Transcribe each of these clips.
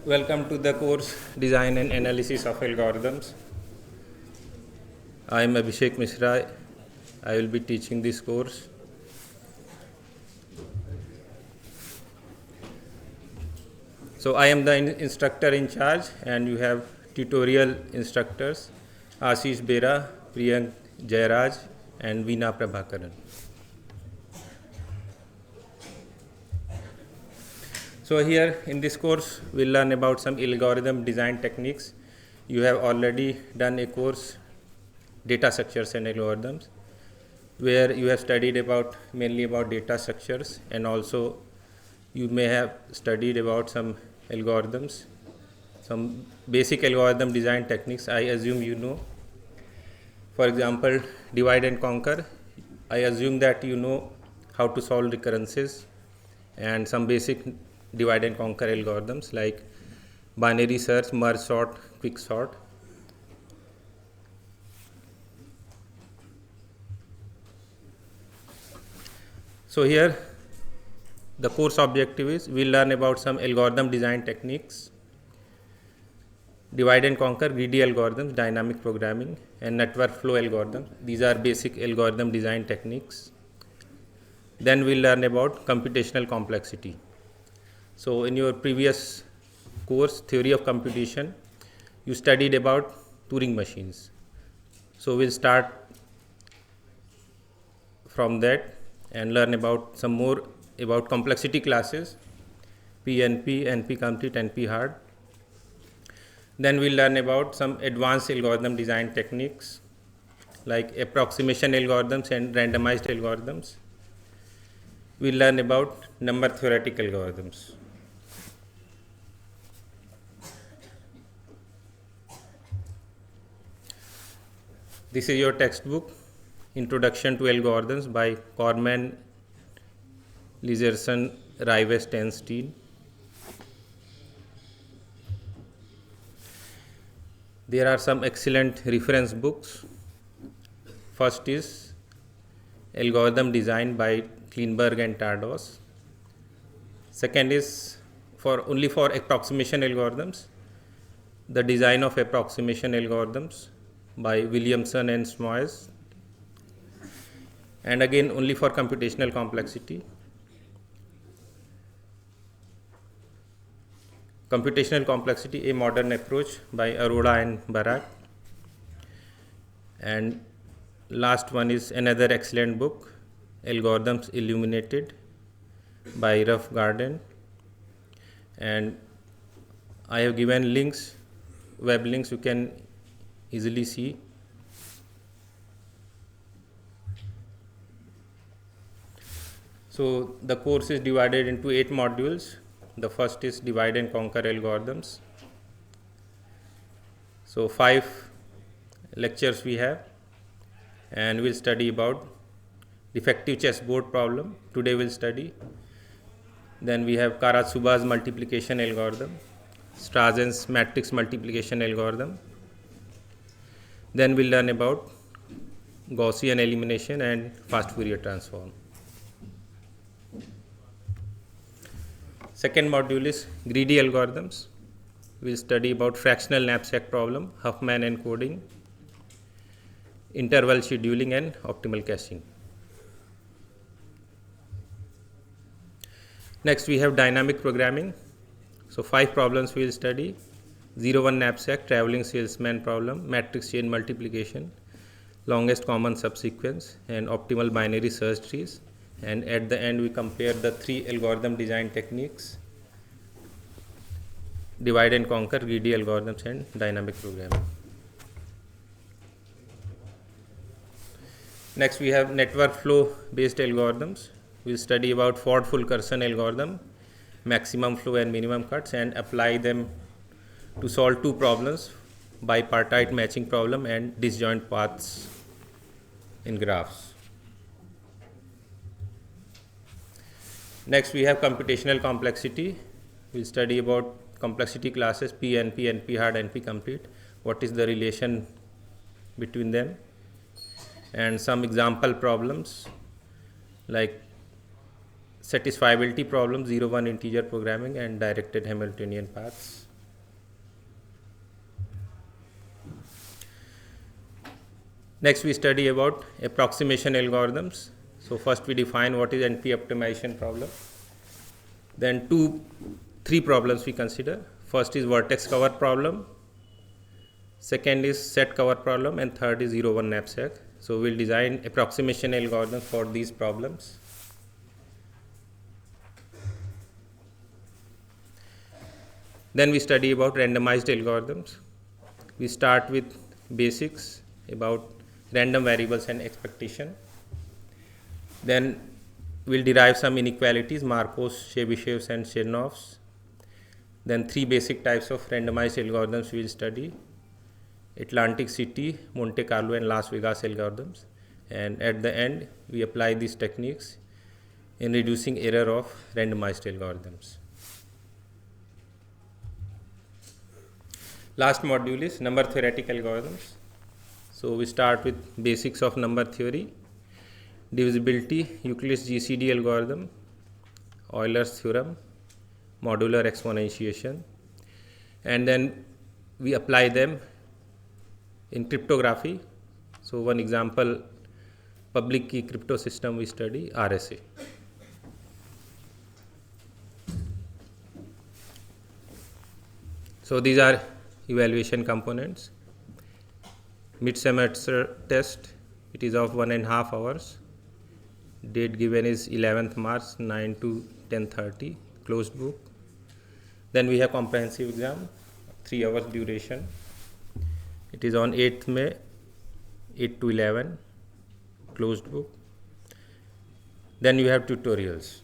Welcome to the course Design and Analysis of Algorithms. I am Abhishek Mishra. I will be teaching this course. So I am the instructor in charge, and you have tutorial instructors Ashish Bera, Priyank Jairaj and Veena Prabhakaran. So here in this course we'll learn about some algorithm design techniques. You have already done a course data structures and algorithms where you have studied mainly about data structures, and also you may have studied about some algorithms, some basic algorithm design techniques. I assume you know. For example, divide and conquer. I assume that you know how to solve recurrences and some basic divide and conquer algorithms like binary search, merge sort, quick sort. So here the course objective is we'll learn about some algorithm design techniques, divide and conquer, greedy algorithms, dynamic programming and network flow algorithms. These are basic algorithm design techniques. Then we'll learn about computational complexity. So in your previous course, theory of computation, you studied about Turing machines. So we'll start from that and learn about some more about complexity classes, PNP, NP complete, NP hard. Then we'll learn about some advanced algorithm design techniques like approximation algorithms and randomized algorithms. We'll learn about number theoretic algorithms. This is your textbook, Introduction to Algorithms by Corman, Lizerson, Rivest and Steele. There are some excellent reference books. First is Algorithm Design by Kleinberg and Tardos. Second is only for approximation algorithms, The Design of Approximation Algorithms by Williamson and Smoyes. And again only for computational complexity, Computational Complexity, A Modern Approach by Arora and Barak. And last one is another excellent book, Algorithms Illuminated by Ruff Garden. And I have given links, web links, you can easily see. So the course is divided into 8 modules. The first is divide and conquer algorithms. So 5 lectures we have, and we'll study about defective chessboard problem. Today we'll study. Then we have Karatsuba's multiplication algorithm, Strazen's matrix multiplication algorithm. Then we'll learn about Gaussian elimination and fast Fourier transform. Second module is greedy algorithms. We'll study about fractional knapsack problem, Huffman encoding, interval scheduling and optimal caching. Next we have dynamic programming. So 5 problems we will study: 0-1 knapsack, traveling salesman problem, matrix chain multiplication, longest common subsequence and optimal binary search trees. And at the end we compare the 3 algorithm design techniques: divide and conquer, greedy algorithms and dynamic programming. Next we have network flow based algorithms. We will study about Ford-Fulkerson algorithm, maximum flow and minimum cuts, and apply them to solve 2 problems: bipartite matching problem and disjoint paths in graphs. Next we have computational complexity. We will study about complexity classes PNP, NP hard, NP complete. What is the relation between them? And some example problems like satisfiability problems, 0-1 integer programming and directed Hamiltonian paths. Next we study about approximation algorithms. So first we define what is NP optimization problem. Then three problems we consider. First is vertex cover problem. Second is set cover problem, and third is 0-1 knapsack. So we'll design approximation algorithms for these problems. Then we study about randomized algorithms. We start with basics about random variables and expectation. Then we'll derive some inequalities, Markov's, Chebyshev's and Chernov's. Then three basic types of randomized algorithms we'll study: Atlantic City, Monte Carlo and Las Vegas algorithms. And at the end, we apply these techniques in reducing error of randomized algorithms. Last module is number theoretic algorithms. So we start with basics of number theory, divisibility, Euclid's GCD algorithm, Euler's theorem, modular exponentiation, and then we apply them in cryptography. So one example, public key crypto system we study, RSA. So these are evaluation components. Mid-semester test, it is of 1.5 hours. Date given is 11th March 9 to 10:30, closed book. Then we have comprehensive exam, 3 hours duration. It is on 8th May 8 to 11, closed book. Then you have tutorials.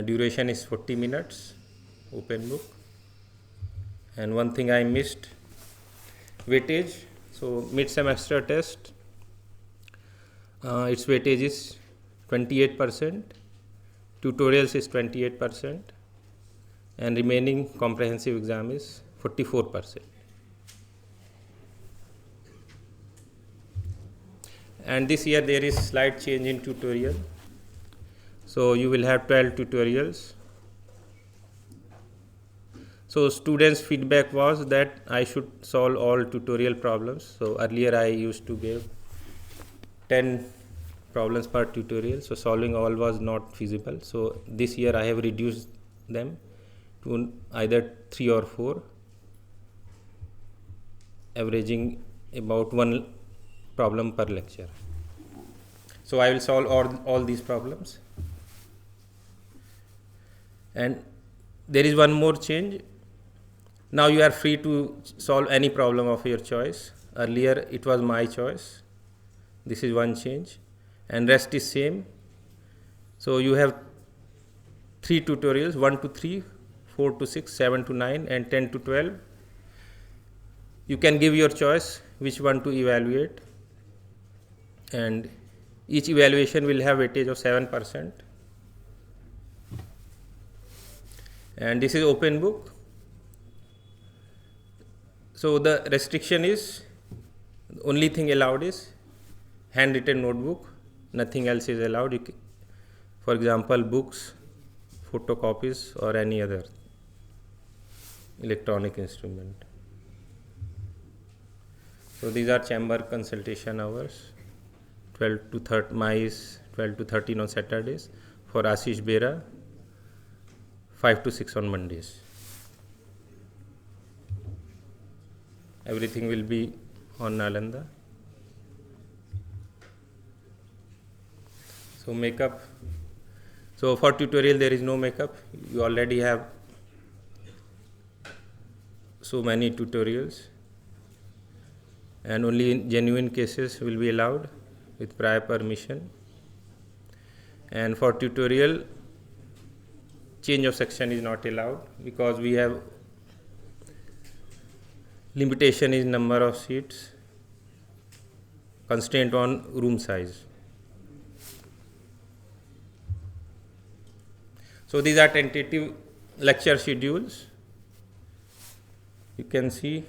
Duration is 40 minutes, open book. And one thing I missed, weightage. So mid-semester test, its weightage is 28%, tutorials is 28%, and remaining comprehensive exam is 44%. And this year there is slight change in tutorial. So you will have 12 tutorials. So students' feedback was that I should solve all tutorial problems. So earlier I used to give 10 problems per tutorial. So solving all was not feasible. So this year I have reduced them to either 3 or 4, averaging about 1 problem per lecture. So I will solve all these problems. And there is one more change. Now you are free to solve any problem of your choice. Earlier it was my choice. This is one change, and rest is same. So you have 3 tutorials, 1 to 3, 4 to 6, 7 to 9 and 10 to 12. You can give your choice which one to evaluate, and each evaluation will have weightage of 7%. And this is open book. So the restriction is, the only thing allowed is handwritten notebook, nothing else is allowed. For example, books, photocopies or any other electronic instrument. So these are chamber consultation hours, 12 to 13, my is 12 to 13 on Saturdays. For Ashish Bera, 5 to 6 on Mondays. Everything will be on Nalanda. So makeup. So for tutorial there is no makeup. You already have so many tutorials, and only in genuine cases will be allowed with prior permission. And for tutorial, change of section is not allowed because we have limitation is number of seats, constraint on room size. So these are tentative lecture schedules. You can see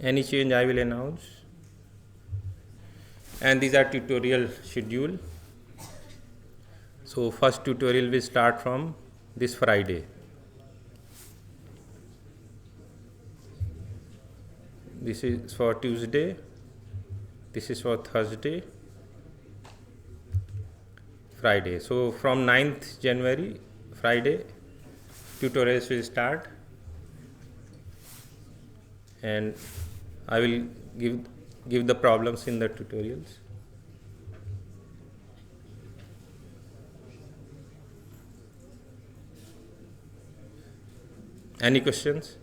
any change I will announce. And these are tutorial schedule. So first tutorial will start from this Friday. This is for Tuesday, this is for Thursday, Friday. So from 9th January, Friday, tutorials will start, and I will give the problems in the tutorials. Any questions?